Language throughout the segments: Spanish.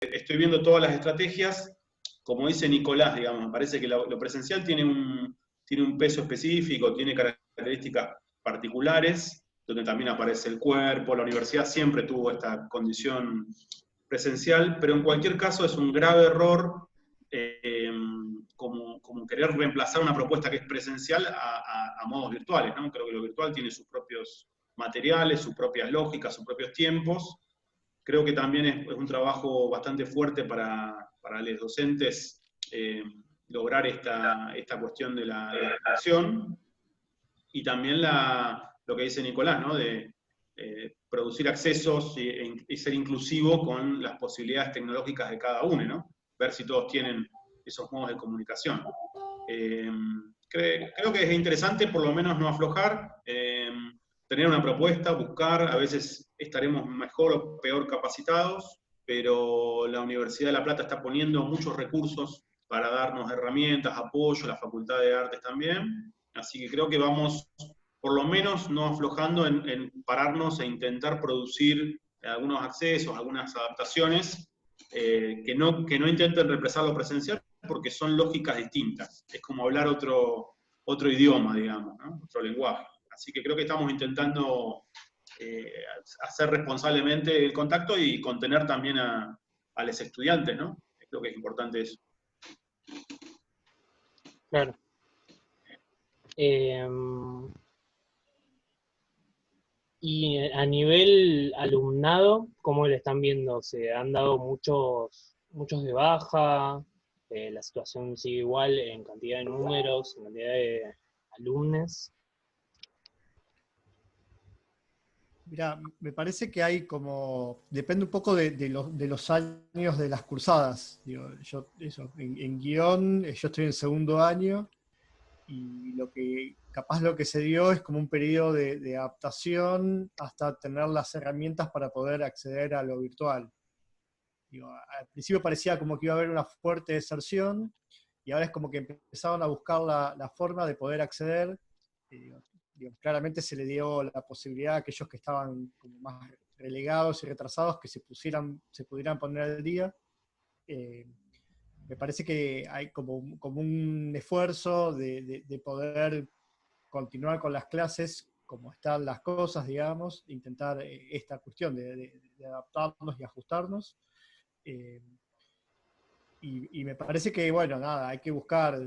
estoy viendo todas las estrategias, como dice Nicolás, digamos, me parece que lo presencial tiene un peso específico, tiene características particulares, donde también aparece el cuerpo, la universidad siempre tuvo esta condición presencial, pero en cualquier caso es un grave error como querer reemplazar una propuesta que es presencial a modos virtuales, ¿no? Creo que lo virtual tiene sus propios materiales, sus propias lógicas, sus propios tiempos. Creo que también es un trabajo bastante fuerte para los docentes lograr esta cuestión de la adaptación, y también lo que dice Nicolás, ¿no? De producir accesos y ser inclusivo con las posibilidades tecnológicas de cada uno, ¿no? Ver si todos tienen esos modos de comunicación. Creo que es interesante por lo menos no aflojar, tener una propuesta, buscar, a veces estaremos mejor o peor capacitados, pero la Universidad de La Plata está poniendo muchos recursos para darnos herramientas, apoyo, la Facultad de Artes también, así que creo que vamos, por lo menos, no aflojando en pararnos e intentar producir algunos accesos, algunas adaptaciones que no intenten reemplazar lo presencial, porque son lógicas distintas. Es como hablar otro idioma, digamos, ¿no? Otro lenguaje. Así que creo que estamos intentando hacer responsablemente el contacto y contener también a los estudiantes, ¿no? Creo que es importante eso. Claro. Y a nivel alumnado, ¿cómo lo están viendo? ¿Se han dado muchos de baja? ¿La situación sigue igual en cantidad de números, en cantidad de alumnos? Mira, me parece que hay como, depende un poco de los años de las cursadas. Digo, en guión, yo estoy en segundo año, y lo que se dio es como un periodo de adaptación hasta tener las herramientas para poder acceder a lo virtual. Digo, al principio parecía como que iba a haber una fuerte deserción, y ahora es como que empezaron a buscar la forma de poder acceder. Claramente se le dio la posibilidad a aquellos que estaban como más relegados y retrasados que se pudieran poner al día. Me parece que hay como un esfuerzo de poder continuar con las clases como están las cosas, digamos, intentar esta cuestión de adaptarnos y ajustarnos. Y me parece que, bueno, nada, hay que buscar,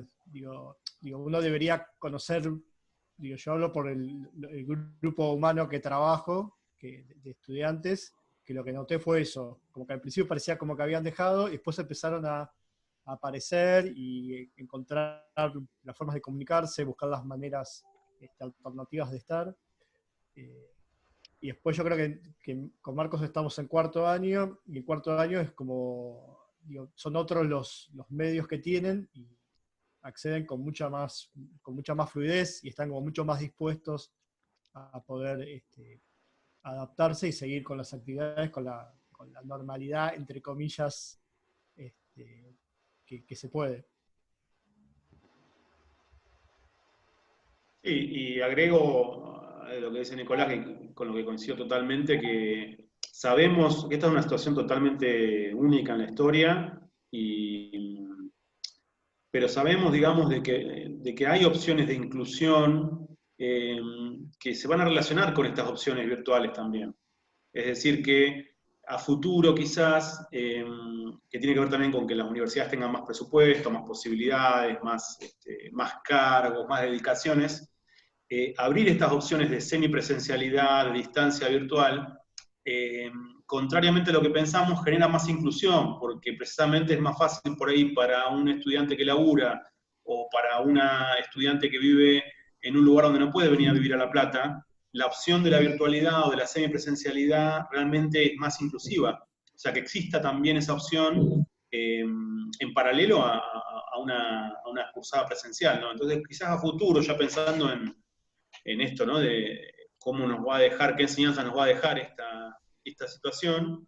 uno debería conocer, yo hablo por el grupo humano que trabajo, de estudiantes, que lo que noté fue eso, como que al principio parecía como que habían dejado, y después empezaron a aparecer y encontrar las formas de comunicarse, buscar las maneras alternativas de estar. Y después yo creo que con Marcos estamos en cuarto año, y el cuarto año es como, son otros los medios que tienen, y acceden con mucha más fluidez, y están como mucho más dispuestos a poder adaptarse y seguir con las actividades, con la normalidad, entre comillas, que se puede. Y agrego lo que dice Nicolás, con lo que coincido totalmente, que sabemos que esta es una situación totalmente única en la historia, pero sabemos, digamos, de que hay opciones de inclusión que se van a relacionar con estas opciones virtuales también. Es decir, que a futuro quizás, que tiene que ver también con que las universidades tengan más presupuesto, más posibilidades, más cargos, más dedicaciones, abrir estas opciones de semipresencialidad, de distancia virtual, contrariamente a lo que pensamos, genera más inclusión, porque precisamente es más fácil por ahí para un estudiante que labura, o para una estudiante que vive en un lugar donde no puede venir a vivir a La Plata, la opción de la virtualidad o de la semipresencialidad realmente es más inclusiva. O sea, que exista también esa opción en paralelo a una cursada presencial, ¿no? Entonces, quizás a futuro, ya pensando en esto, ¿no? De cómo nos va a dejar, qué enseñanza nos va a dejar esta situación,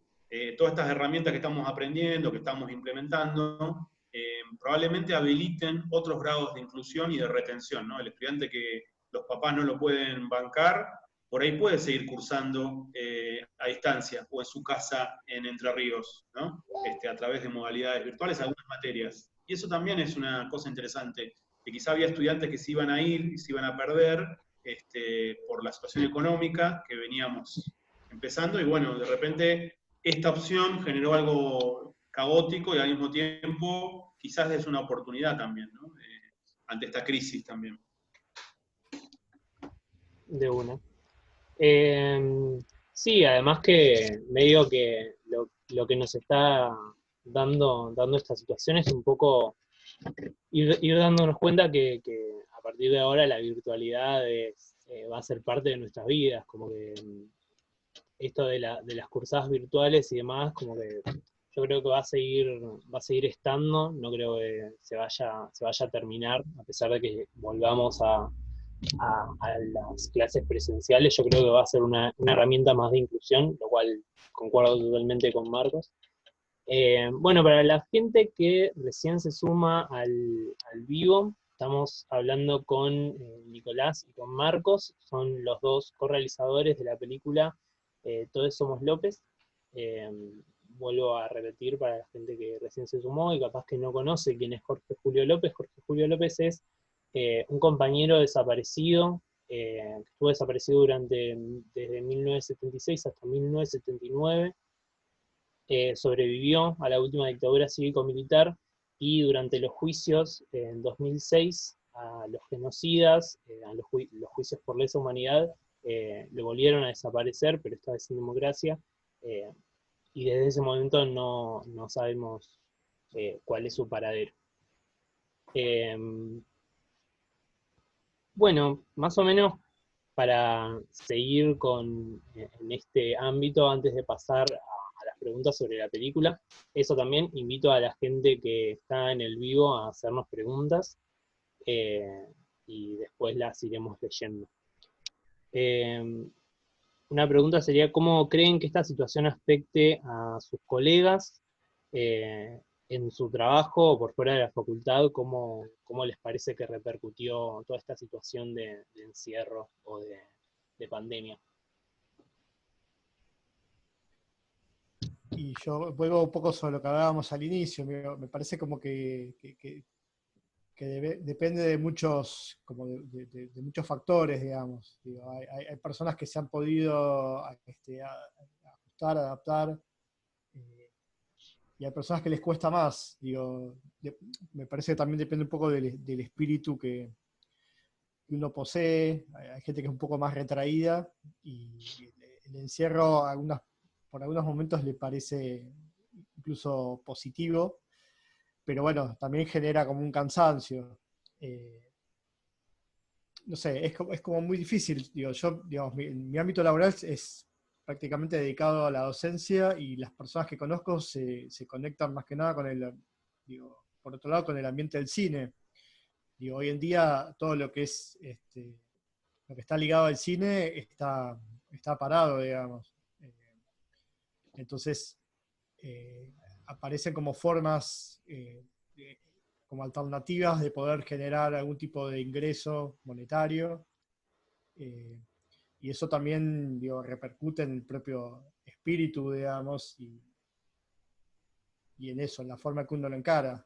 todas estas herramientas que estamos aprendiendo, que estamos implementando, probablemente habiliten otros grados de inclusión y de retención, ¿no? El estudiante que los papás no lo pueden bancar, por ahí puede seguir cursando a distancia o en su casa en Entre Ríos, ¿no? A través de modalidades virtuales algunas materias. Y eso también es una cosa interesante, que quizá había estudiantes que se iban a ir y se iban a perder por la situación económica que veníamos empezando, y bueno, de repente esta opción generó algo caótico y al mismo tiempo quizás es una oportunidad también, ¿no? Ante esta crisis también. De una. Sí, además que medio que lo que nos está dando esta situación es un poco ir dándonos cuenta que a partir de ahora la virtualidad va a ser parte de nuestras vidas, como que esto de las cursadas virtuales y demás, como que yo creo que va a seguir estando, no creo que se vaya a terminar, a pesar de que volvamos a las clases presenciales. Yo creo que va a ser una herramienta más de inclusión, lo cual concuerdo totalmente con Marcos. Bueno, para la gente que recién se suma al vivo, estamos hablando con Nicolás y con Marcos, son los dos correalizadores de la película Todos Somos López. Vuelvo a repetir para la gente que recién se sumó y capaz que no conoce quién es Jorge Julio López. Jorge Julio López es un compañero desaparecido, que estuvo desaparecido desde 1976 hasta 1979, sobrevivió a la última dictadura cívico-militar y durante los juicios en 2006 a los genocidas, a los juicios por lesa humanidad, le volvieron a desaparecer, pero esta vez en democracia, y desde ese momento no sabemos cuál es su paradero. Bueno, más o menos para seguir en este ámbito, antes de pasar a las preguntas sobre la película, eso también invito a la gente que está en el vivo a hacernos preguntas y después las iremos leyendo. Una pregunta sería, ¿cómo creen que esta situación afecte a sus colegas en su trabajo o por fuera de la facultad? ¿Cómo les parece que repercutió toda esta situación de encierro o de pandemia? Y yo vuelvo un poco sobre lo que hablábamos al inicio. Me parece como que depende de muchos, como de muchos factores, digamos. Digo, hay personas que se han podido ajustar, adaptar, y hay personas que les cuesta más. Digo, me parece que también depende un poco del espíritu que uno posee. Hay gente que es un poco más retraída y el encierro por algunos momentos le parece incluso positivo, pero bueno, también genera como un cansancio. No sé, es como muy difícil. Digo, yo, digamos, mi ámbito laboral es prácticamente dedicado a la docencia y las personas que conozco se conectan más que nada digo, por otro lado, con el ambiente del cine. Digo, hoy en día todo lo que es lo que está ligado al cine está parado, digamos. Entonces, aparecen como formas como alternativas de poder generar algún tipo de ingreso monetario, y eso también, digo, repercute en el propio espíritu, digamos, y en eso, en la forma que uno lo encara.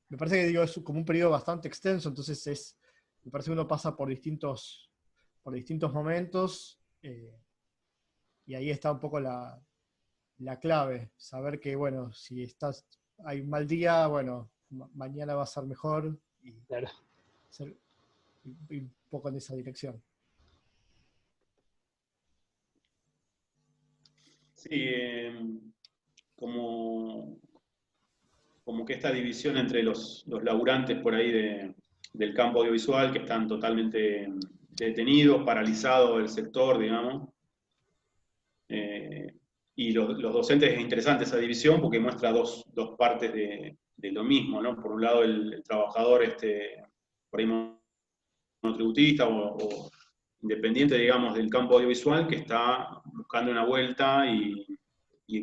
Me parece que, digo, es como un periodo bastante extenso, entonces me parece que uno pasa por distintos momentos, y ahí está un poco la clave, saber que, bueno, si hay un mal día, bueno, mañana va a ser mejor, y Claro. y un poco en esa dirección. Sí, como que esta división entre los laburantes por ahí del campo audiovisual, que están totalmente detenidos, paralizados el sector, digamos. Y los docentes, es interesante esa división porque muestra dos partes de lo mismo, ¿no? Por un lado el trabajador por ahí monotributista o independiente, digamos, del campo audiovisual, que está buscando una vuelta y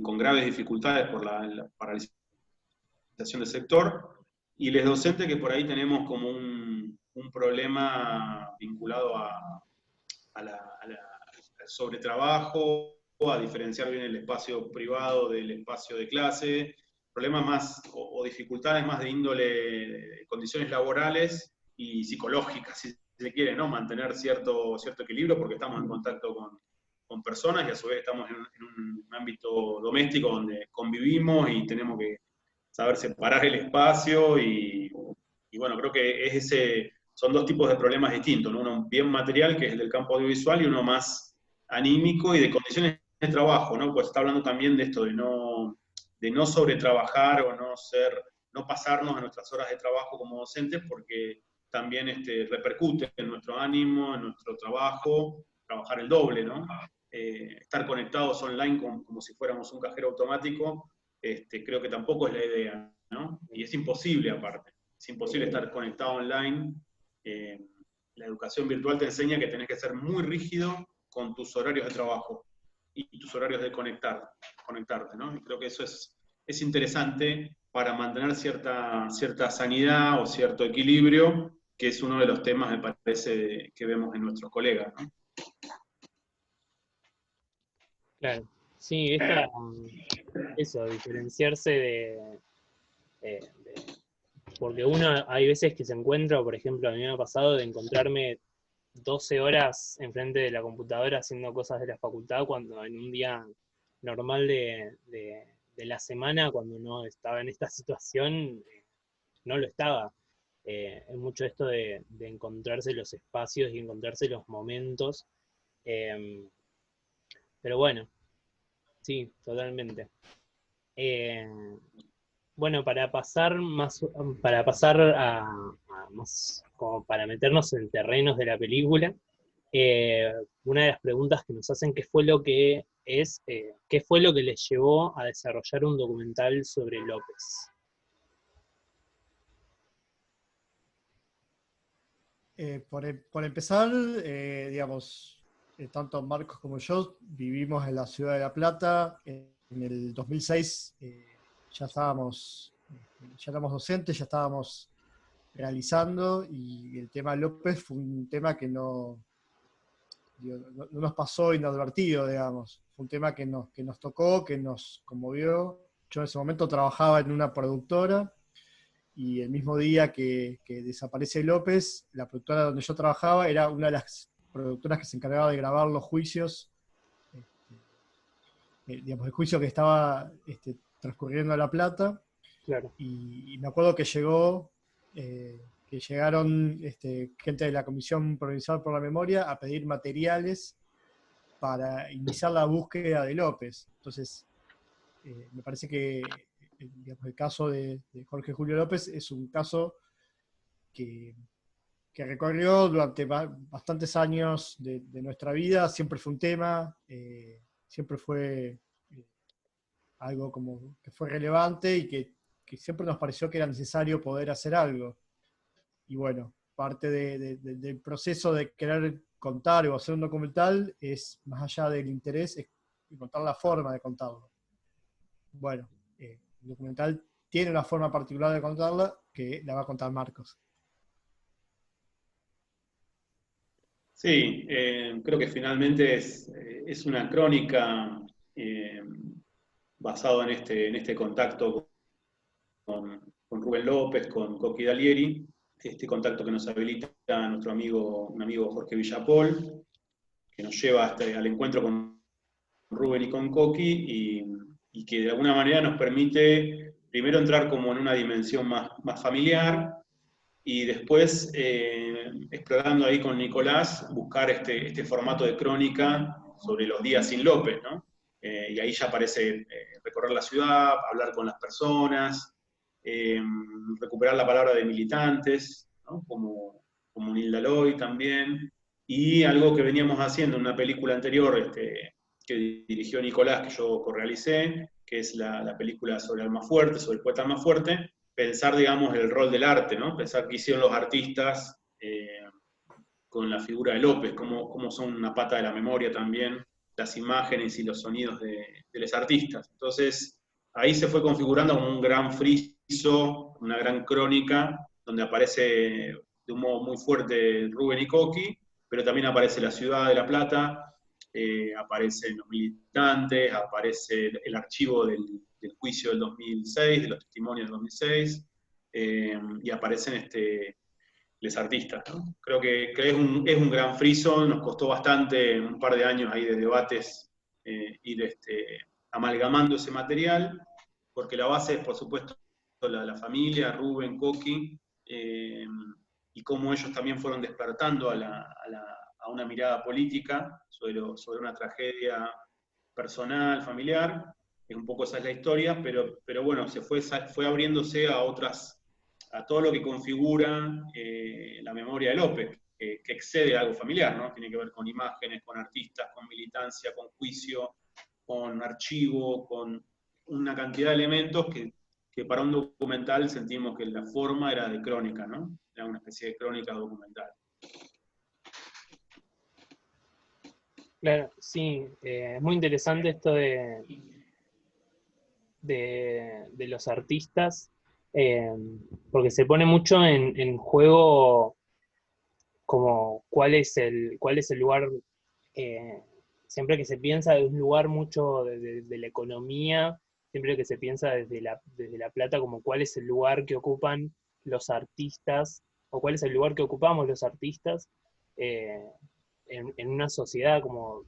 con graves dificultades por la paralización del sector, y les docentes que por ahí tenemos como un problema vinculado a al sobretrabajo, a diferenciar bien el espacio privado del espacio de clase, problemas más o dificultades más de índole de condiciones laborales y psicológicas, si se quiere, ¿no? Mantener cierto equilibrio porque estamos en contacto con personas y a su vez estamos en un ámbito doméstico donde convivimos y tenemos que saber separar el espacio y bueno, creo que son dos tipos de problemas distintos, ¿no? Uno bien material, que es el del campo audiovisual, y uno más anímico y de condiciones de trabajo, ¿no? Pues está hablando también de esto, de no sobretrabajar o no pasarnos a nuestras horas de trabajo como docentes, porque también repercute en nuestro ánimo, en nuestro trabajo, trabajar el doble, ¿no? Estar conectados online como si fuéramos un cajero automático, creo que tampoco es la idea, ¿no? Y es imposible aparte, es imposible estar conectado online. La educación virtual te enseña que tenés que ser muy rígido con tus horarios de trabajo y tus horarios de conectarte, ¿no? Y creo que eso es interesante para mantener cierta sanidad o cierto equilibrio, que es uno de los temas, me parece, que vemos en nuestros colegas, ¿no? Claro, sí, eso, diferenciarse porque uno hay veces que se encuentra, por ejemplo, a mí me ha pasado de encontrarme 12 horas enfrente de la computadora haciendo cosas de la facultad cuando en un día normal de la semana, cuando no estaba en esta situación, no lo estaba. Es mucho esto de encontrarse los espacios y encontrarse los momentos. Pero bueno, sí, totalmente. Eh, bueno, para pasar a más, como para meternos en terrenos de la película, una de las preguntas que nos hacen, ¿qué fue lo que les llevó a desarrollar un documental sobre López? Por empezar, digamos, tanto Marcos como yo vivimos en la ciudad de La Plata. En el 2006 ya éramos docentes, ya estábamos realizando, y el tema López fue un tema que no nos pasó inadvertido, digamos. Fue un tema que nos tocó, que nos conmovió. Yo en ese momento trabajaba en una productora, y el mismo día que desaparece López, la productora donde yo trabajaba era una de las productoras que se encargaba de grabar los juicios, digamos, el juicio que estaba transcurriendo en La Plata. Claro. Y me acuerdo que llegaron gente de la Comisión Provincial por la Memoria a pedir materiales para iniciar la búsqueda de López. Entonces, me parece que digamos, el caso de Jorge Julio López es un caso que recorrió durante bastantes años de nuestra vida, siempre fue un tema, siempre fue algo como que fue relevante y que siempre nos pareció que era necesario poder hacer algo. Y bueno, parte del proceso de querer contar o hacer un documental es, más allá del interés, es encontrar la forma de contarlo. Bueno, el documental tiene una forma particular de contarla que la va a contar Marcos. Sí, creo que finalmente es una crónica basada en este contacto con Rubén López, con Coqui Dalieri, este contacto que nos habilita un amigo Jorge Villapol, que nos lleva al encuentro con Rubén y con Coqui, y que de alguna manera nos permite primero entrar como en una dimensión más familiar, y después, explorando ahí con Nicolás, buscar este formato de crónica sobre los días sin López, ¿no? Y ahí ya aparece recorrer la ciudad, hablar con las personas, recuperar la palabra de militantes, ¿no? como Nilda Loy también, y algo que veníamos haciendo en una película anterior que dirigió Nicolás, que yo correalicé, que es la película sobre Almafuerte, sobre el poeta Almafuerte, pensar, digamos, el rol del arte, ¿no? Pensar qué hicieron los artistas con la figura de López, cómo son una pata de la memoria también, las imágenes y los sonidos de los artistas. Entonces, ahí se fue configurando como un gran friso, una gran crónica, donde aparece de un modo muy fuerte Rubén y Coqui, pero también aparece la ciudad de La Plata, aparecen los militantes, aparece el archivo del juicio del 2006, de los testimonios del 2006, y aparecen los artistas, ¿no? Creo que es un gran friso, nos costó bastante, un par de años ahí de debates, ir amalgamando ese material, porque la base es, por supuesto, la familia, Rubén, Coqui, y cómo ellos también fueron despertando a una mirada política sobre una tragedia personal, familiar. Es un poco esa es la historia, pero bueno, fue abriéndose a todo lo que configura la memoria de López, que excede algo familiar, ¿no? Tiene que ver con imágenes, con artistas, con militancia, con juicio, con archivo, con una cantidad de elementos que para un documental sentimos que la forma era de crónica, ¿no? Era una especie de crónica documental. Claro, sí, es muy interesante esto de los artistas, eh, porque se pone mucho en juego como cuál es el lugar, eh, siempre que se piensa de un lugar mucho de la economía, siempre que se piensa desde la plata, como cuál es el lugar que ocupan los artistas, o cuál es el lugar que ocupamos los artistas eh, en una sociedad, como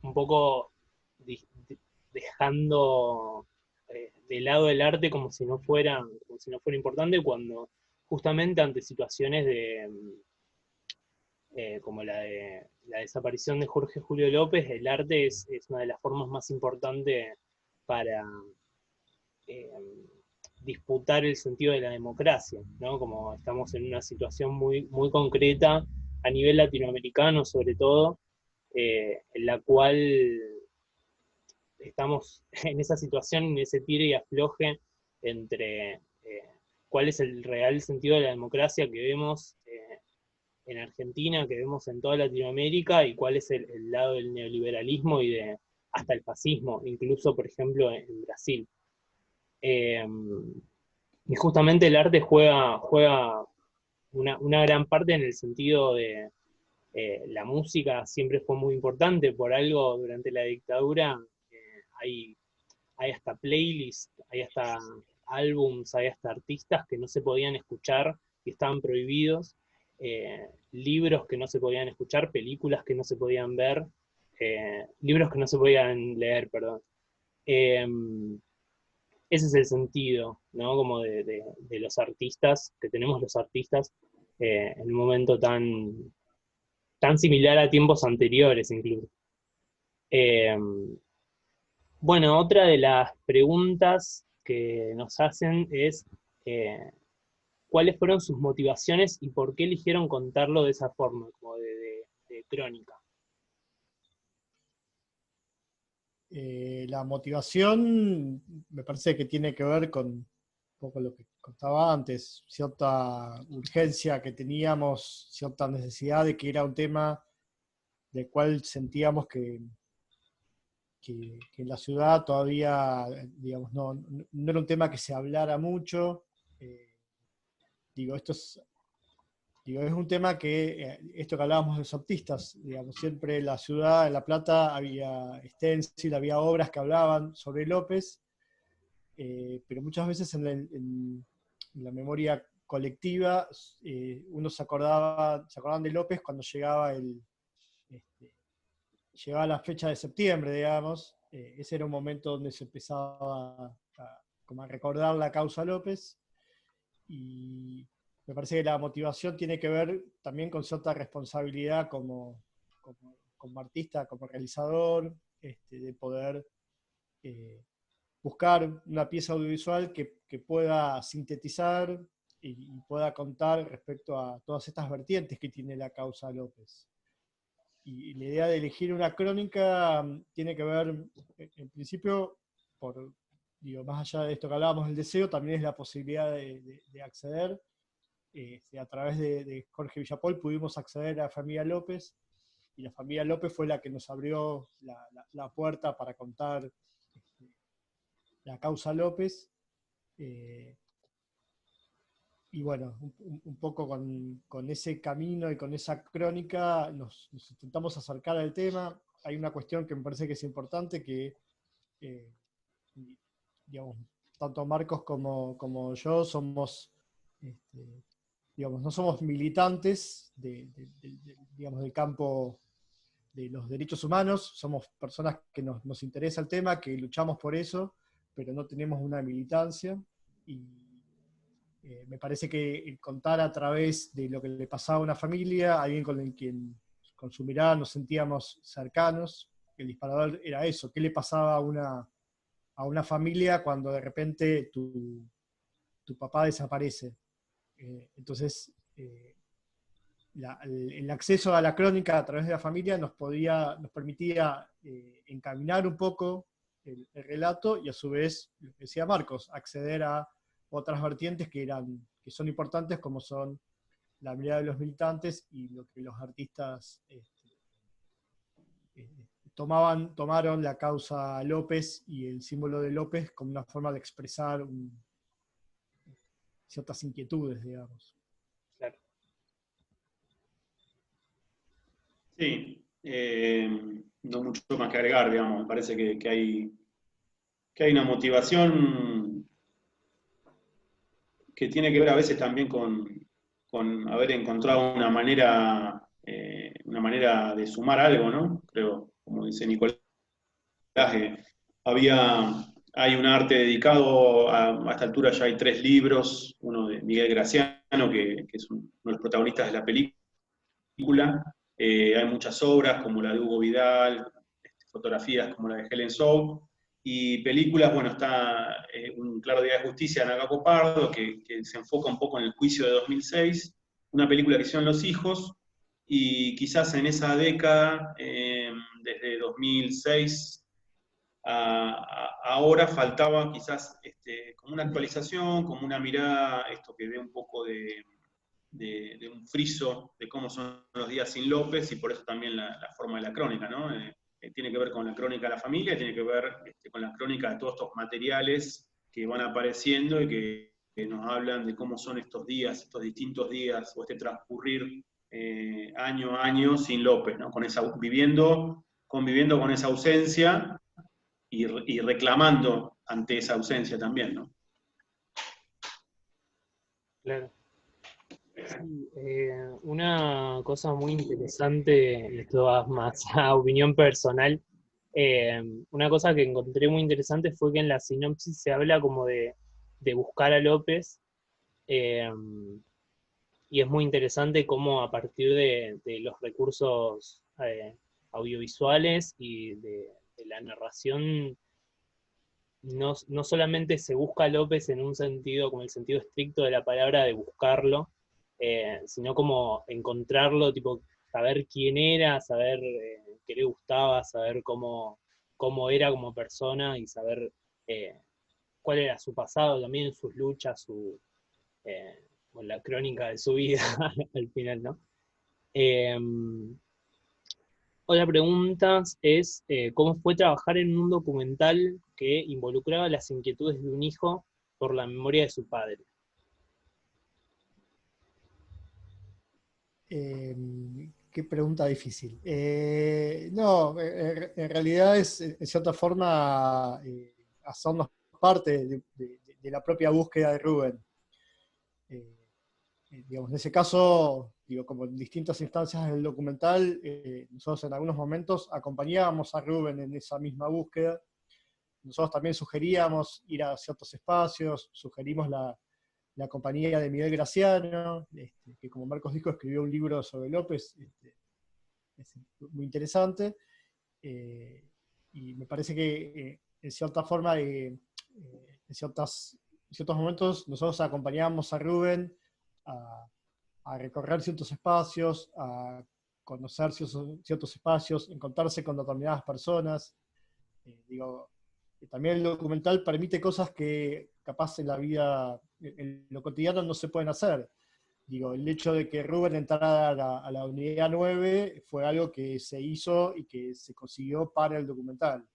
un poco dejando de lado el arte como si no fuera importante, cuando justamente ante situaciones como la desaparición de Jorge Julio López, el arte es una de las formas más importantes para eh, disputar el sentido de la democracia, ¿no? Como estamos en una situación muy, muy concreta a nivel latinoamericano sobre todo, en la cual estamos en esa situación, en ese tire y afloje entre cuál es el real sentido de la democracia que vemos en Argentina, que vemos en toda Latinoamérica, y cuál es el lado del neoliberalismo y hasta el fascismo, incluso, por ejemplo, en Brasil. Eh, y justamente el arte juega una gran parte en el sentido de la música siempre fue muy importante, por algo durante la dictadura hay, hay hasta playlists, hay hasta álbums, hay hasta artistas que no se podían escuchar y estaban prohibidos, libros que no se podían escuchar, películas que no se podían ver, libros que no se podían leer, perdón. Eh, Ese es el sentido, ¿no? Como de los artistas, que tenemos los artistas en un momento tan similar a tiempos anteriores incluso. Eh, bueno, otra de las preguntas que nos hacen es eh, cuáles fueron sus motivaciones y por qué eligieron contarlo de esa forma, como de crónica. La motivación me parece que tiene que ver con un poco lo que contaba antes, cierta urgencia que teníamos, cierta necesidad de que era un tema del cual sentíamos que en la ciudad todavía, digamos, no era un tema que se hablara mucho. Digo, es un tema que, esto que hablábamos de los artistas, digamos, siempre en la ciudad, en La Plata, había stencil, había obras que hablaban sobre López, pero muchas veces en la memoria colectiva uno se acordaban de López cuando este, llegaba la fecha de septiembre, digamos. Ese era un momento donde se empezaba como a recordar la causa López, y me parece que la motivación tiene que ver también con cierta responsabilidad como artista, como realizador, de poder buscar una pieza audiovisual que pueda sintetizar y pueda contar respecto a todas estas vertientes que tiene la causa López. Y la idea de elegir una crónica tiene que ver, en principio, más allá de esto que hablábamos del deseo, también es la posibilidad de acceder. A través de Jorge Villapol pudimos acceder a la familia López, y la familia López fue la que nos abrió la puerta para contar la causa López. y bueno, un poco con ese camino y con esa crónica nos intentamos acercar al tema. Hay una cuestión que me parece que es importante, que eh, digamos, tanto Marcos como yo somos, digamos, no somos militantes digamos, del campo de los derechos humanos, somos personas que nos interesa el tema, que luchamos por eso, pero no tenemos una militancia. Y me parece que contar a través de lo que le pasaba a una familia, alguien con el quien con su mirada nos sentíamos cercanos, el disparador era eso, qué le pasaba a una familia cuando de repente tu papá desaparece. Entonces, el acceso a la crónica a través de la familia nos permitía encaminar un poco el relato y a su vez, lo que decía Marcos, acceder a otras vertientes que son importantes, como son la mirada de los militantes y lo que los artistas tomaron la causa López y el símbolo de López como una forma de expresar ciertas inquietudes, digamos. Claro. Sí, no mucho más que agregar, digamos. Me parece que hay una motivación que tiene que ver a veces también con haber encontrado una manera de sumar algo, ¿no? Creo, como dice Nicolás, hay un arte dedicado, a esta altura ya hay 3 libros, uno de Miguel Graciano, que es uno de los protagonistas de la película. Hay muchas obras como la de Hugo Vidal, fotografías como la de Helen Sou, y películas, bueno, está Un claro día de justicia de Ana Pardo, que se enfoca un poco en el juicio de 2006, una película que hicieron Los Hijos, y quizás en esa década, desde 2006 ahora faltaba quizás como una actualización, como una mirada, esto que dé un poco de un friso de cómo son los días sin López, y por eso también la forma de la crónica, ¿no? Tiene que ver con la crónica de la familia, tiene que ver con la crónica de todos estos materiales que van apareciendo y que nos hablan de cómo son estos días, estos distintos días, o transcurrir año a año sin López, ¿no? Conviviendo con esa ausencia y reclamando ante esa ausencia también, ¿no? Claro. Sí, una cosa muy interesante, y esto va más a opinión personal, una cosa que encontré muy interesante fue que en la sinopsis se habla como de buscar a López, eh, y es muy interesante cómo a partir de los recursos audiovisuales y de la narración, no solamente se busca a López en un sentido, como el sentido estricto de la palabra de buscarlo, sino como encontrarlo, tipo, saber quién era, saber qué le gustaba, saber cómo era como persona y saber cuál era su pasado también, sus luchas, bueno, la crónica de su vida al final, ¿no? Eh, Otra pregunta es, ¿cómo fue trabajar en un documental que involucraba las inquietudes de un hijo por la memoria de su padre? Qué pregunta difícil. No, en realidad es, en cierta forma, hacernos parte de la propia búsqueda de Rubén. Eh, digamos, en ese caso, digo, como en distintas instancias del documental, nosotros en algunos momentos acompañábamos a Rubén en esa misma búsqueda. Nosotros también sugeríamos ir a ciertos espacios, sugerimos la compañía de Miguel Graciano, que como Marcos dijo, escribió un libro sobre López, es muy interesante, y me parece que en cierta forma, en ciertos momentos, nosotros acompañábamos a Rubén a recorrer ciertos espacios, a conocer ciertos espacios, encontrarse con determinadas personas. Digo, también el documental permite cosas que capaz en la vida, en lo cotidiano, no se pueden hacer. Digo, el hecho de que Rubén entrara a la unidad 9 fue algo que se hizo y que se consiguió para el documental.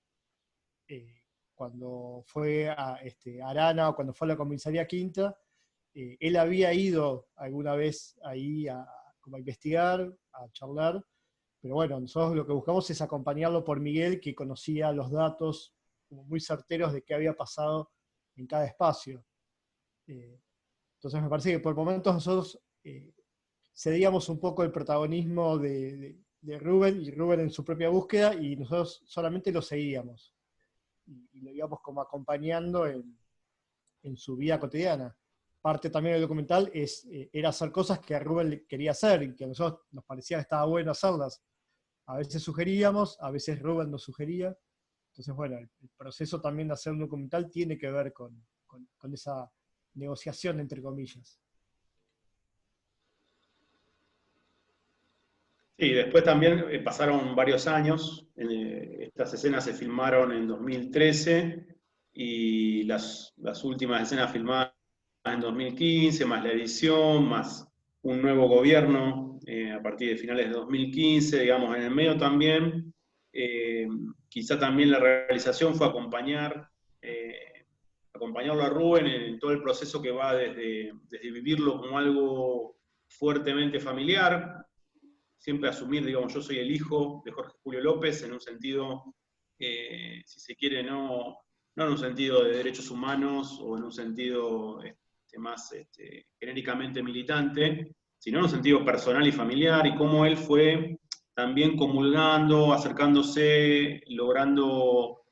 Cuando fue a Arana o cuando fue a la comisaría Quinta, Él había ido alguna vez ahí como a investigar, a charlar, pero bueno, nosotros lo que buscamos es acompañarlo por Miguel, que conocía los datos como muy certeros de qué había pasado en cada espacio. Entonces me parece que por momentos nosotros cedíamos un poco el protagonismo de Rubén, y Rubén en su propia búsqueda, y nosotros solamente lo seguíamos. Y lo íbamos como acompañando en su vida cotidiana. Parte también del documental era hacer cosas que a Rubén le quería hacer y que a nosotros nos parecía que estaba bueno hacerlas. A veces sugeríamos, a veces Rubén nos sugería. Entonces, bueno, el proceso también de hacer un documental tiene que ver con esa negociación, entre comillas. Sí, después también pasaron varios años. Estas escenas se filmaron en 2013 y las últimas escenas filmadas en 2015, más la edición, más un nuevo gobierno a partir de finales de 2015, digamos, en el medio también. Quizá también la realización fue acompañarlo a Rubén en todo el proceso que va desde vivirlo como algo fuertemente familiar, siempre asumir, digamos, yo soy el hijo de Jorge Julio López, en un sentido, si se quiere, no en un sentido de derechos humanos o en un sentido más genéricamente militante, sino en un sentido personal y familiar, y cómo él fue también comulgando, acercándose, logrando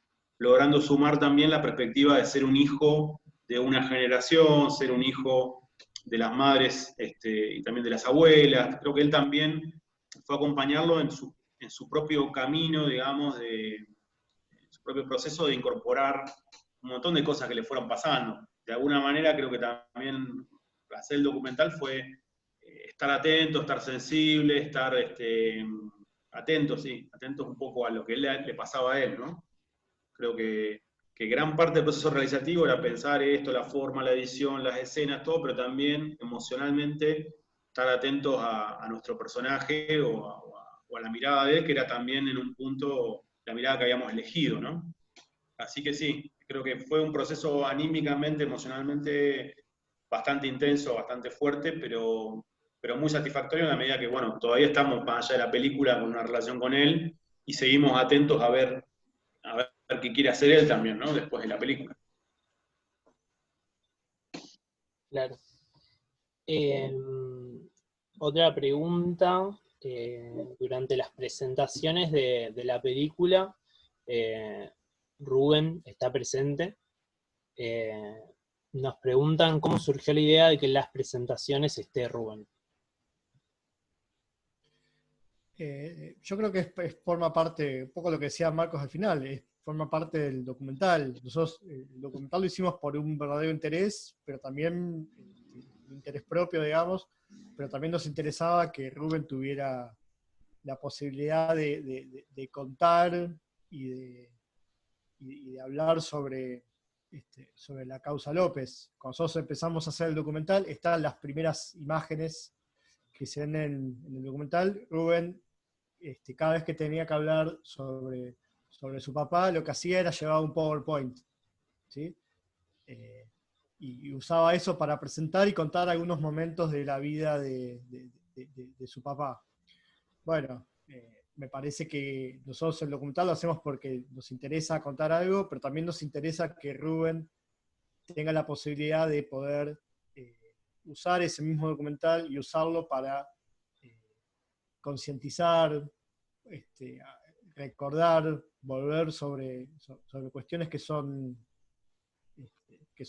sumar también la perspectiva de ser un hijo de una generación, ser un hijo de las madres y también de las abuelas. Creo que él también fue acompañarlo en su propio camino, digamos, en su propio proceso de incorporar un montón de cosas que le fueron pasando. De alguna manera creo que también hacer el documental fue estar atento, estar sensible, estar atentos, sí, atentos un poco a lo que le pasaba a él, ¿no? Creo que gran parte del proceso realizativo era pensar esto, la forma, la edición, las escenas, todo, pero también emocionalmente estar atentos a nuestro personaje o a la mirada de él, que era también en un punto la mirada que habíamos elegido, ¿no? Así que sí, creo que fue un proceso anímicamente, emocionalmente bastante intenso, bastante fuerte, pero muy satisfactorio en la medida que, bueno, todavía estamos más allá de la película con una relación con él y seguimos atentos a ver qué quiere hacer él también, ¿no? Después de la película. Claro. Otra pregunta, durante las presentaciones de la película, Rubén está presente. Nos preguntan cómo surgió la idea de que en las presentaciones esté Rubén. Yo creo que forma parte, un poco lo que decía Marcos al final, forma parte del documental. Nosotros el documental lo hicimos por un verdadero interés, pero también un interés propio, digamos, pero también nos interesaba que Rubén tuviera la posibilidad de contar y de hablar sobre la causa López. Cuando nosotros empezamos a hacer el documental, están las primeras imágenes que se ven en el documental. Rubén, cada vez que tenía que hablar sobre su papá, lo que hacía era llevar un PowerPoint, ¿sí? Y usaba eso para presentar y contar algunos momentos de la vida de su papá. Bueno, me parece que nosotros el documental lo hacemos porque nos interesa contar algo, pero también nos interesa que Rubén tenga la posibilidad de poder usar ese mismo documental y usarlo para concientizar, recordar, volver sobre cuestiones que son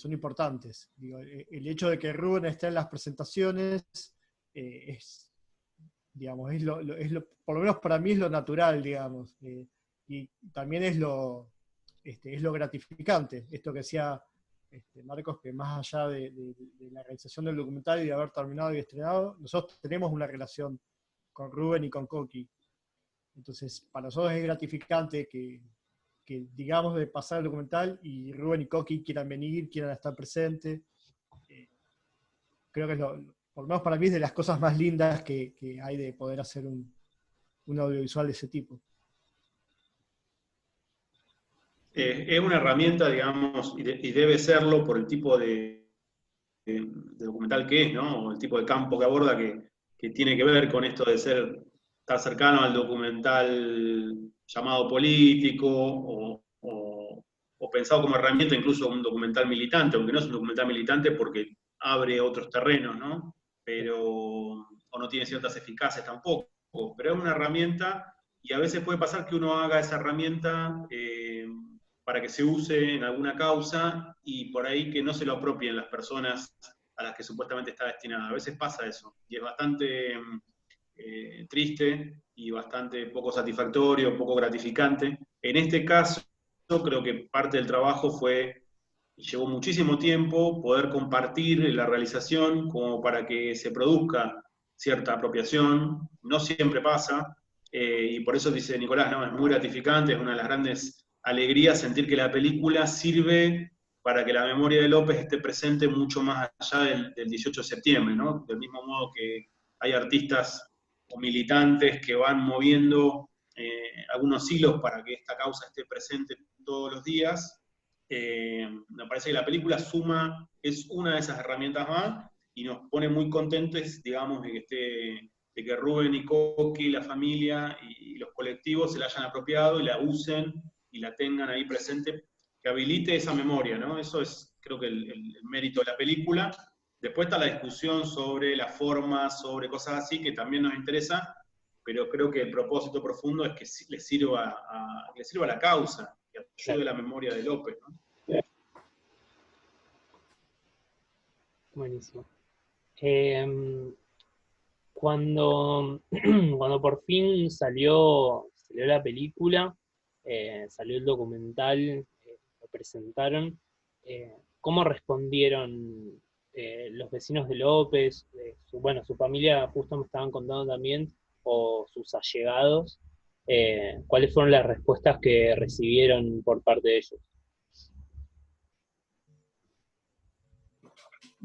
importantes. Digo, el hecho de que Rubén esté en las presentaciones digamos, por lo menos para mí es lo natural, digamos, y también es lo gratificante, esto que decía Marcos, que más allá de la realización del documental y de haber terminado y estrenado, nosotros tenemos una relación con Rubén y con Coqui. Entonces, para nosotros es gratificante que digamos, de pasar el documental y Rubén y Coqui quieran venir, quieran estar presentes. Creo que por lo menos para mí es de las cosas más lindas que hay de poder hacer un audiovisual de ese tipo. Es una herramienta, digamos, y debe serlo por el tipo de de documental que es, ¿no? O el tipo de campo que aborda que tiene que ver con esto de estar cercano al documental llamado político o pensado como herramienta incluso un documental militante, aunque no es un documental militante porque abre otros terrenos, ¿no? Pero, o no tiene ciertas eficacias tampoco, pero es una herramienta y a veces puede pasar que uno haga esa herramienta para que se use en alguna causa y por ahí que no se lo apropien las personas a las que supuestamente está destinada. A veces pasa eso y es bastante triste y bastante poco satisfactorio, poco gratificante. En este caso, creo que parte del trabajo fue, y llevó muchísimo tiempo, poder compartir la realización como para que se produzca cierta apropiación. No siempre pasa, y por eso dice Nicolás, ¿no? Es muy gratificante, es una de las grandes alegrías sentir que la película sirve para que la memoria de López esté presente mucho más allá del 18 de septiembre, ¿no? Del mismo modo que hay artistas o militantes que van moviendo algunos hilos para que esta causa esté presente todos los días. Me parece que la película suma, es una de esas herramientas más, y nos pone muy contentos, digamos, de que Rubén y Coqui, la familia y los colectivos se la hayan apropiado y la usen y la tengan ahí presente, que habilite esa memoria, ¿no? Eso es, creo que el mérito de la película. Después está la discusión sobre la forma, sobre cosas así, que también nos interesa, pero creo que el propósito profundo es que le sirva a la causa, que ayude a la memoria de López, ¿no? Buenísimo. Cuando, cuando por fin salió la película, salió el documental, lo presentaron, ¿cómo respondieron los vecinos de López? Bueno, su familia, justo me estaban contando también, o sus allegados, ¿cuáles fueron las respuestas que recibieron por parte de ellos?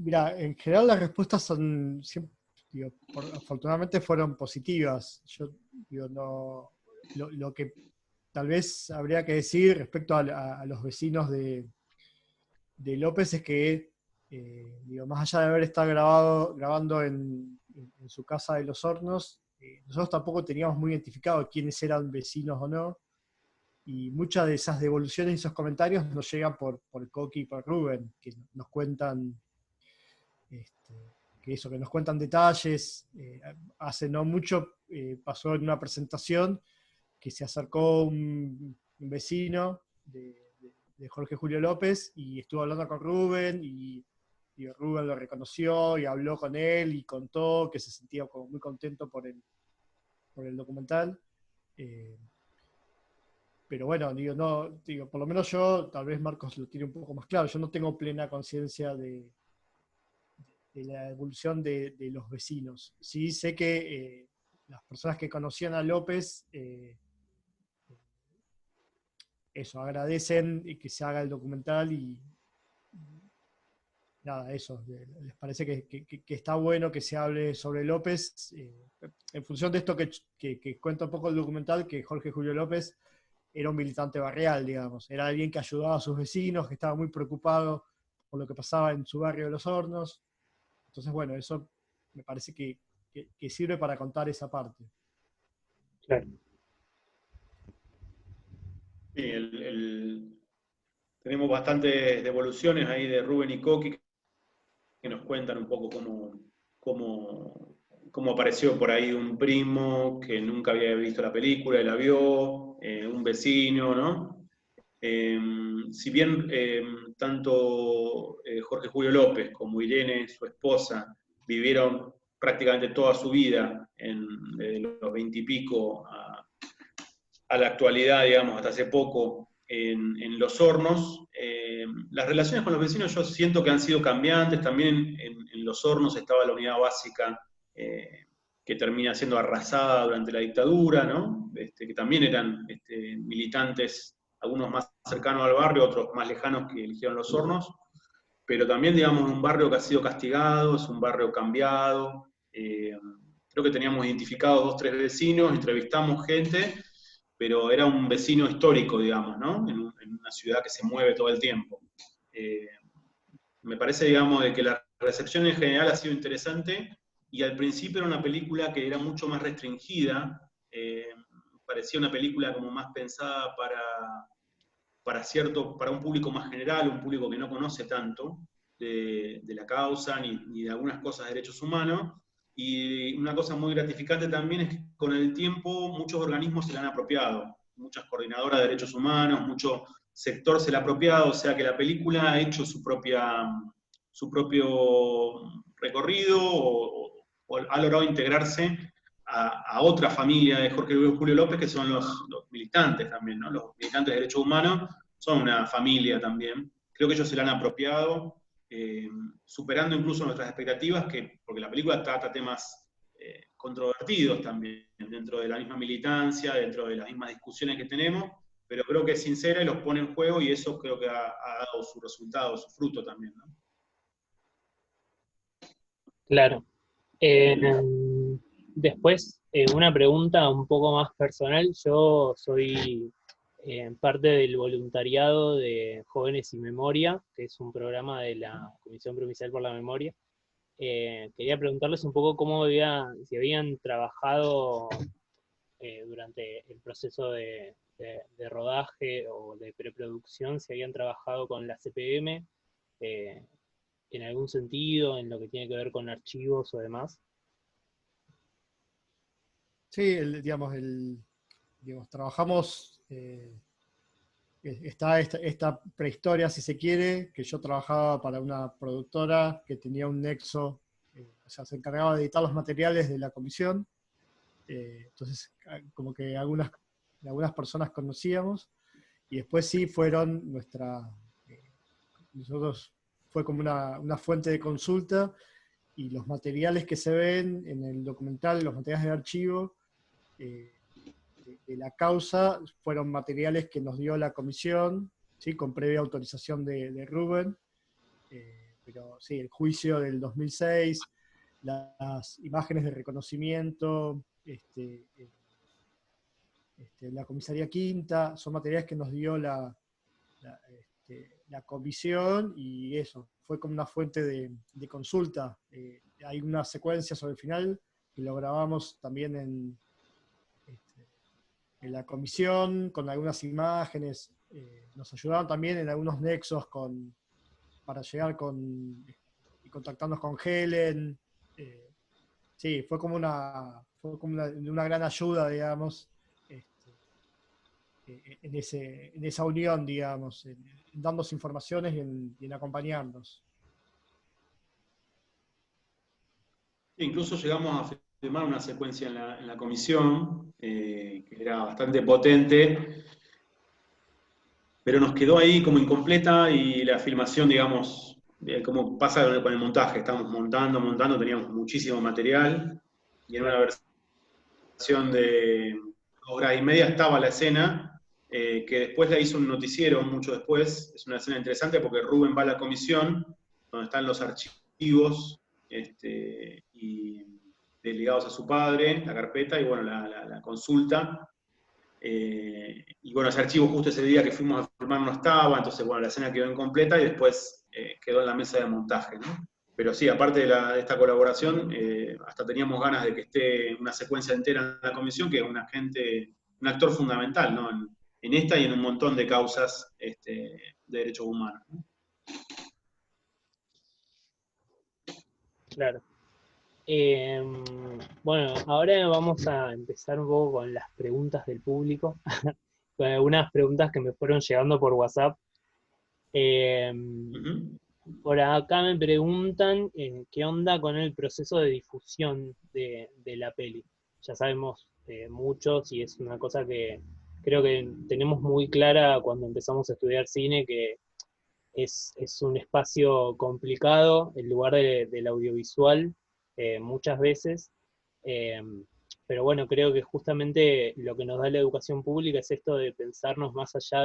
Mira, en general las respuestas son siempre, digo, afortunadamente fueron positivas. Yo digo, no, lo que tal vez habría que decir respecto a los vecinos de López es que, digo, más allá de haber estado grabando en su casa de Los Hornos, nosotros tampoco teníamos muy identificado quiénes eran vecinos o no, y muchas de esas devoluciones y esos comentarios nos llegan por Coqui y por Rubén, que nos cuentan que nos cuentan detalles. Hace no mucho pasó en una presentación que se acercó un vecino de Jorge Julio López y estuvo hablando con Rubén y Rubén lo reconoció y habló con él y contó que se sentía como muy contento por el documental. Pero bueno, por lo menos yo, tal vez Marcos lo tiene un poco más claro, yo no tengo plena conciencia de la evolución de los vecinos. Sí sé que las personas que conocían a López agradecen que se haga el documental y nada, eso, les parece que está bueno que se hable sobre López, en función de esto que cuenta un poco el documental, que Jorge Julio López era un militante barrial, digamos, era alguien que ayudaba a sus vecinos, que estaba muy preocupado por lo que pasaba en su barrio de Los Hornos. Entonces, bueno, eso me parece que sirve para contar esa parte. Claro. Sí, tenemos bastantes devoluciones ahí de Rubén y Coqui que nos cuentan un poco cómo apareció por ahí un primo que nunca había visto la película y la vio, un vecino, ¿no? Si bien tanto Jorge Julio López como Irene, su esposa, vivieron prácticamente toda su vida de los 20 y pico a la actualidad, digamos, hasta hace poco en Los Hornos, las relaciones con los vecinos yo siento que han sido cambiantes. También en Los Hornos estaba la unidad básica que termina siendo arrasada durante la dictadura, ¿no? Que también eran militantes, algunos más cercanos al barrio, otros más lejanos que eligieron Los Hornos, pero también, digamos, un barrio que ha sido castigado, es un barrio cambiado. Creo que teníamos identificados 2, 3 vecinos, entrevistamos gente, pero era un vecino histórico, digamos, ¿no? En una ciudad que se mueve todo el tiempo. Me parece, digamos, de que la recepción en general ha sido interesante, y al principio era una película que era mucho más restringida, parecía una película como más pensada para un público más general, un público que no conoce tanto de la causa ni de algunas cosas de derechos humanos. Y una cosa muy gratificante también es que con el tiempo muchos organismos se la han apropiado, muchas coordinadoras de derechos humanos, mucho sector se la ha apropiado, o sea que la película ha hecho su propio recorrido o ha logrado integrarse a otra familia de Jorge Luis Julio López, que son los militantes también, ¿no? Los militantes de derechos humanos son una familia también. Creo que ellos se la han apropiado, superando incluso nuestras expectativas, porque la película trata temas controvertidos también, dentro de la misma militancia, dentro de las mismas discusiones que tenemos, pero creo que es sincera y los pone en juego, y eso creo que ha dado su resultado, su fruto también, ¿no? Claro. Después, una pregunta un poco más personal. Yo soy parte del voluntariado de Jóvenes y Memoria, que es un programa de la Comisión Provincial por la Memoria. Quería preguntarles un poco si habían trabajado durante el proceso de rodaje o de preproducción, si habían trabajado con la CPM en algún sentido, en lo que tiene que ver con archivos o demás. Sí, trabajamos, está esta prehistoria, si se quiere, que yo trabajaba para una productora que tenía un nexo, o sea, se encargaba de editar los materiales de la comisión, entonces como que algunas personas conocíamos, y después sí fueron nosotros fue como una fuente de consulta, y los materiales que se ven en el documental, los materiales de archivo, de la causa, fueron materiales que nos dio la comisión, ¿sí? Con previa autorización de Rubén, pero sí, el juicio del 2006, las imágenes de reconocimiento, la comisaría quinta, son materiales que nos dio la comisión, y eso, fue como una fuente de consulta. Hay una secuencia sobre el final que lo grabamos también en la comisión, con algunas imágenes. Nos ayudaron también en algunos nexos para llegar y contactarnos con Helen. Sí, fue como una gran ayuda, digamos, en esa unión, digamos, en darnos informaciones y en acompañarnos. Incluso llegamos a filmar una secuencia en la comisión, que era bastante potente, pero nos quedó ahí como incompleta, y la filmación, digamos, como pasa con el montaje, estamos montando, teníamos muchísimo material, y en una versión de 2 horas y media estaba la escena, que después la hizo un noticiero mucho después. Es una escena interesante porque Rubén va a la comisión, donde están los archivos, y ligados a su padre, la carpeta, y bueno, la consulta. Y bueno, ese archivo justo ese día que fuimos a filmar no estaba, entonces bueno, la escena quedó incompleta y después quedó en la mesa de montaje, ¿no? Pero sí, aparte de esta colaboración, hasta teníamos ganas de que esté una secuencia entera en la comisión, que es un actor fundamental, ¿no? En esta y en un montón de causas de derechos humanos, ¿no? Claro. Bueno, ahora vamos a empezar un poco con las preguntas del público, con algunas preguntas que me fueron llegando por WhatsApp. Por acá me preguntan qué onda con el proceso de difusión de la peli. Ya sabemos muchos, y es una cosa que creo que tenemos muy clara cuando empezamos a estudiar cine, que es un espacio complicado, el lugar del audiovisual, muchas veces. eh, pero bueno, creo que justamente lo que nos da la educación pública es esto de pensarnos más allá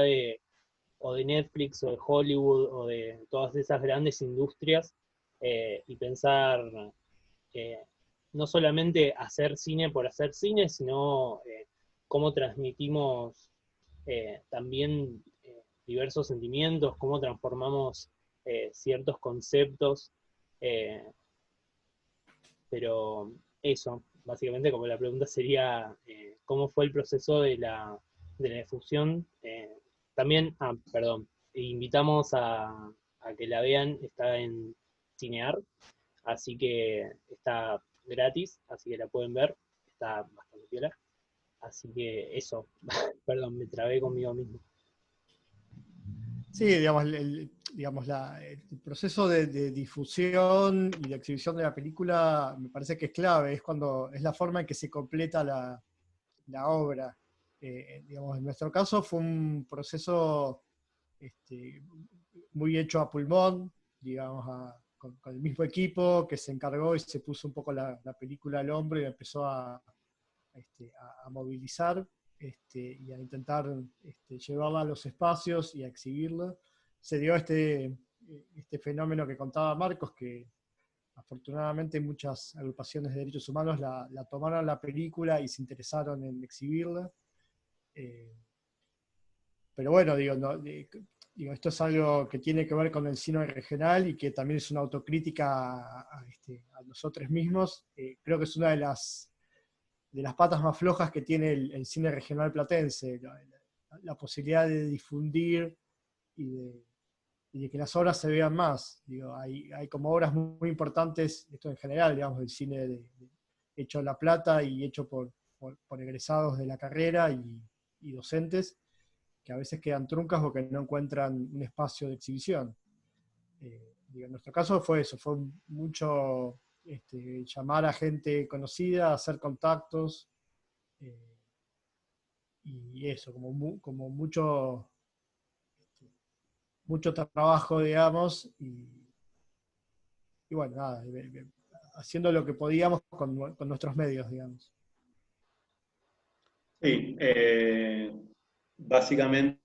o de Netflix, o de Hollywood, o de todas esas grandes industrias, y pensar eh, no solamente hacer cine por hacer cine, sino cómo transmitimos también diversos sentimientos, cómo transformamos ciertos conceptos. Eh, pero eso, básicamente como la pregunta sería, ¿cómo fue el proceso de la difusión? También, perdón, invitamos a que la vean, está en Cinear, así que está gratis, así que la pueden ver, está bastante piola. Así que eso, perdón, me trabé conmigo mismo. Sí, digamos, digamos el proceso de difusión y de exhibición de la película me parece que es clave, es la forma en que se completa la obra. Digamos, en nuestro caso fue un proceso este, muy hecho a pulmón, digamos, con el mismo equipo que se encargó y se puso un poco la película al hombro y empezó a movilizar y a intentar llevarla a los espacios y a exhibirla. Se dio este fenómeno que contaba Marcos, que afortunadamente muchas agrupaciones de derechos humanos la tomaron la película y se interesaron en exhibirla. Pero bueno, digo, no, digo, esto es algo que tiene que ver con el cine regional y que también es una autocrítica a nosotros mismos. Creo que es una de las patas más flojas que tiene el cine regional platense, la posibilidad de difundir y de que las obras se vean más. Digo, hay como obras muy importantes, esto en general, digamos, del cine hecho en La Plata y hecho por egresados de la carrera y docentes, que a veces quedan truncas o que no encuentran un espacio de exhibición. Digo, en nuestro caso fue eso, fue mucho llamar a gente conocida, hacer contactos, eh, y eso, como mucho trabajo, digamos, y bueno, nada, haciendo lo que podíamos con nuestros medios, digamos. Sí, básicamente,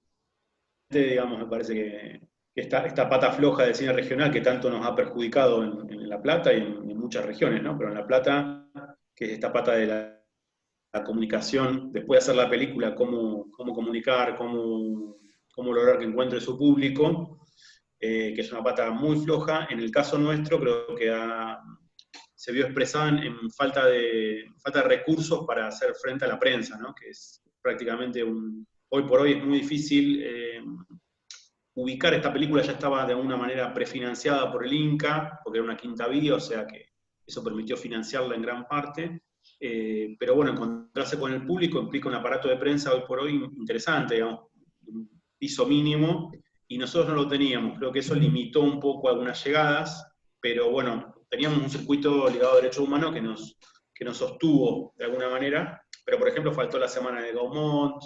digamos, me parece que esta pata floja del cine regional que tanto nos ha perjudicado en La Plata y en muchas regiones, ¿no? Pero en La Plata, que es esta pata de la comunicación, después de hacer la película, cómo comunicar, cómo lograr que encuentre su público, que es una pata muy floja. En el caso nuestro, creo que se vio expresada en falta de recursos para hacer frente a la prensa, ¿no? Que es prácticamente hoy por hoy es muy difícil ubicar esta película, ya estaba de alguna manera prefinanciada por el Inca, porque era una quinta vía, o sea que eso permitió financiarla en gran parte. Pero bueno, encontrarse con el público implica un aparato de prensa hoy por hoy interesante, digamos, un piso mínimo, y nosotros no lo teníamos. Creo que eso limitó un poco algunas llegadas, pero bueno, teníamos un circuito ligado a derechos humanos que nos sostuvo de alguna manera, pero por ejemplo faltó la semana de Gaumont,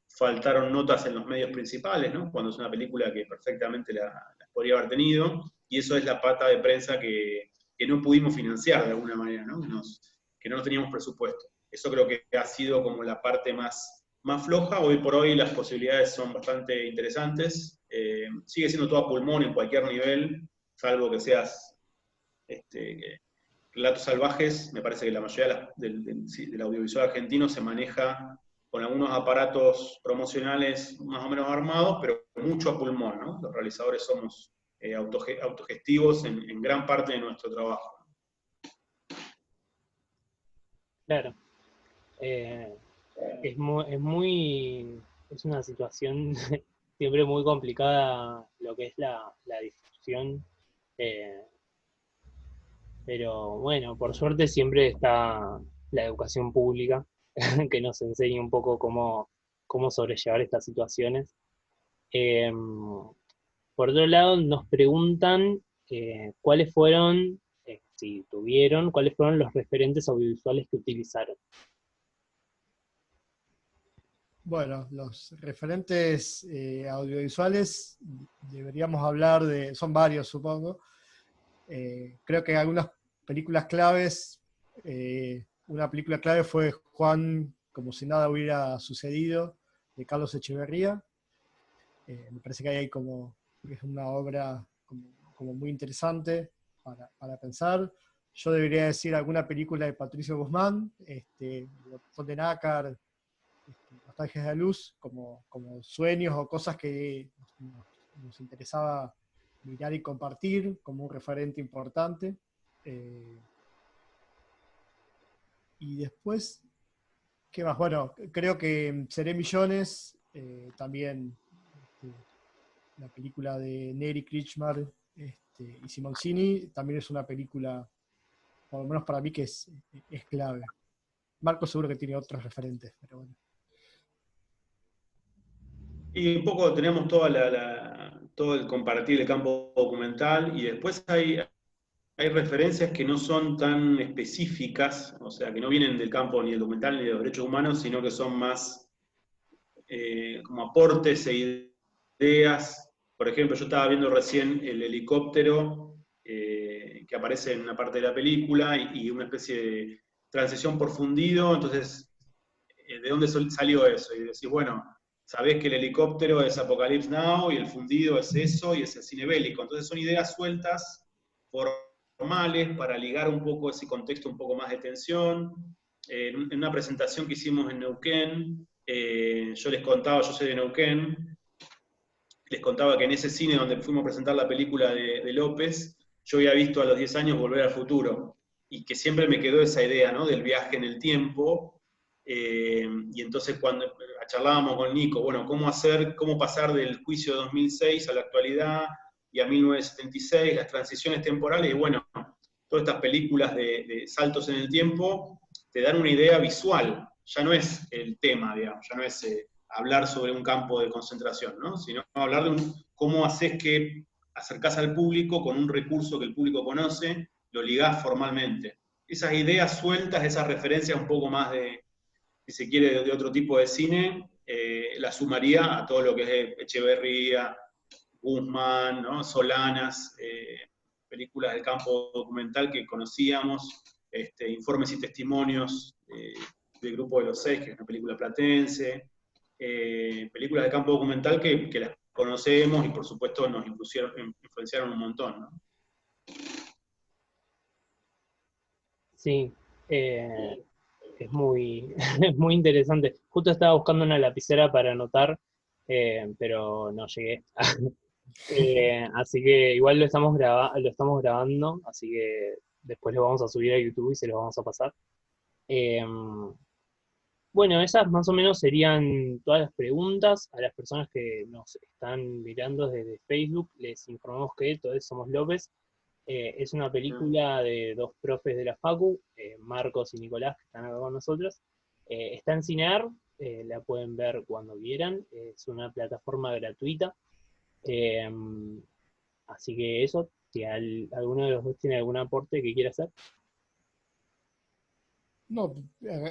faltaron notas en los medios principales, ¿no? Cuando es una película que perfectamente la podría haber tenido, y eso es la pata de prensa que no pudimos financiar de alguna manera, ¿no? Que no teníamos presupuesto. Eso creo que ha sido como la parte más floja. Hoy por hoy las posibilidades son bastante interesantes. Sigue siendo todo a pulmón en cualquier nivel, salvo que seas relatos salvajes. Me parece que la mayoría del audiovisual argentino se maneja con algunos aparatos promocionales más o menos armados, pero mucho a pulmón, ¿no? Los realizadores somos autogestivos en gran parte de nuestro trabajo. Claro. Eh, es una situación siempre muy complicada lo que es la difusión, eh, pero bueno, por suerte siempre está la educación pública que nos enseña un poco cómo sobrellevar estas situaciones. Eh, por otro lado, nos preguntan cuáles fueron, si tuvieron, cuáles fueron los referentes audiovisuales que utilizaron. Bueno, los referentes audiovisuales deberíamos hablar son varios supongo. Creo que algunas películas claves, una película clave fue Juan, como si nada hubiera sucedido, de Carlos Echeverría. Me parece que ahí hay es una obra como muy interesante para pensar. Yo debería decir alguna película de Patricio Guzmán, Botón de Nácar, Nostalgias de la Luz, como sueños o cosas que nos interesaba mirar y compartir como un referente importante. Y después, ¿qué más? Bueno, creo que Seré Millones, también la película de Neri Krishmar y Simoncini, también es una película, por lo menos para mí, que es clave. Marco seguro que tiene otros referentes, pero bueno. Y un poco tenemos todo el compartir el campo documental y después hay referencias que no son tan específicas, o sea, que no vienen del campo ni del documental ni de los derechos humanos, sino que son más como aportes e ideas. Por ejemplo, yo estaba viendo recién el helicóptero que aparece en una parte de la película y una especie de transición por fundido, entonces, ¿de dónde salió eso? Y decís, bueno, sabés que el helicóptero es Apocalypse Now y el fundido es eso y es el cine bélico. Entonces son ideas sueltas, formales, para ligar un poco ese contexto un poco más de tensión. En una presentación que hicimos en Neuquén, yo les contaba, yo soy de Neuquén, les contaba que en ese cine donde fuimos a presentar la película de López, yo había visto a los 10 años Volver al Futuro, y que siempre me quedó esa idea, ¿no?, del viaje en el tiempo, y entonces cuando charlábamos con Nico, bueno, cómo pasar del juicio de 2006 a la actualidad y a 1976, las transiciones temporales, y bueno, todas estas películas de saltos en el tiempo te dan una idea visual, ya no es el tema, digamos, ya no es hablar sobre un campo de concentración, ¿no?, sino hablar de cómo haces que acercás al público con un recurso que el público conoce, lo ligás formalmente. Esas ideas sueltas, esas referencias un poco más de, si se quiere, de otro tipo de cine, la sumaría a todo lo que es Echeverría, Guzmán, ¿no?, Solanas, películas del campo documental que conocíamos, Informes y Testimonios del Grupo de los Seis, que es una película platense, películas de campo documental que las conocemos y por supuesto nos influenciaron un montón, ¿no? Sí, es muy, es muy interesante. Justo estaba buscando una lapicera para anotar, pero no llegué. Así que igual lo estamos grabando, así que después lo vamos a subir a YouTube y se lo vamos a pasar. Eh, bueno, esas más o menos serían todas las preguntas. A las personas que nos están mirando desde Facebook, les informamos que Todos Somos López es una película de dos profes de la Facu, Marcos y Nicolás, que están acá con nosotros. Está en Cinear, la pueden ver cuando quieran, es una plataforma gratuita. Eh, Así que eso, si alguno de los dos tiene algún aporte que quiera hacer. No,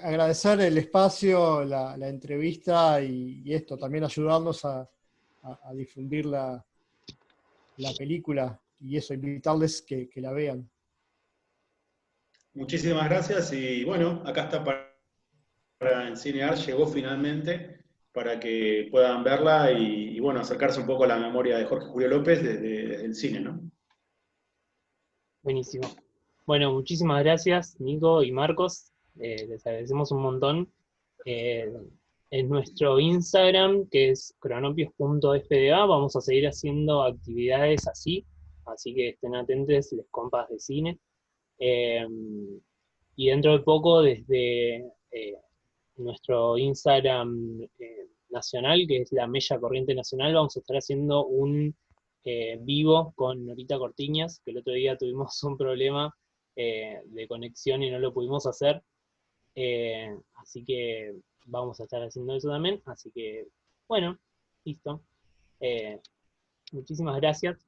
agradecer el espacio, la entrevista y esto, también ayudarnos a difundir la película y eso, invitarles que la vean. Muchísimas gracias y bueno, acá está para Encinear, llegó finalmente para que puedan verla y bueno, acercarse un poco a la memoria de Jorge Julio López desde el cine, ¿no? Buenísimo. Bueno, muchísimas gracias, Nico y Marcos. Les agradecemos un montón. Eh, en nuestro Instagram, que es cronopios.fda, vamos a seguir haciendo actividades así que estén atentos, les compas de cine. Y dentro de poco, desde nuestro Instagram nacional, que es la Mella Corriente Nacional, vamos a estar haciendo un vivo con Norita Cortiñas, que el otro día tuvimos un problema de conexión y no lo pudimos hacer. Así que vamos a estar haciendo eso también. Así que, bueno, listo. Muchísimas gracias.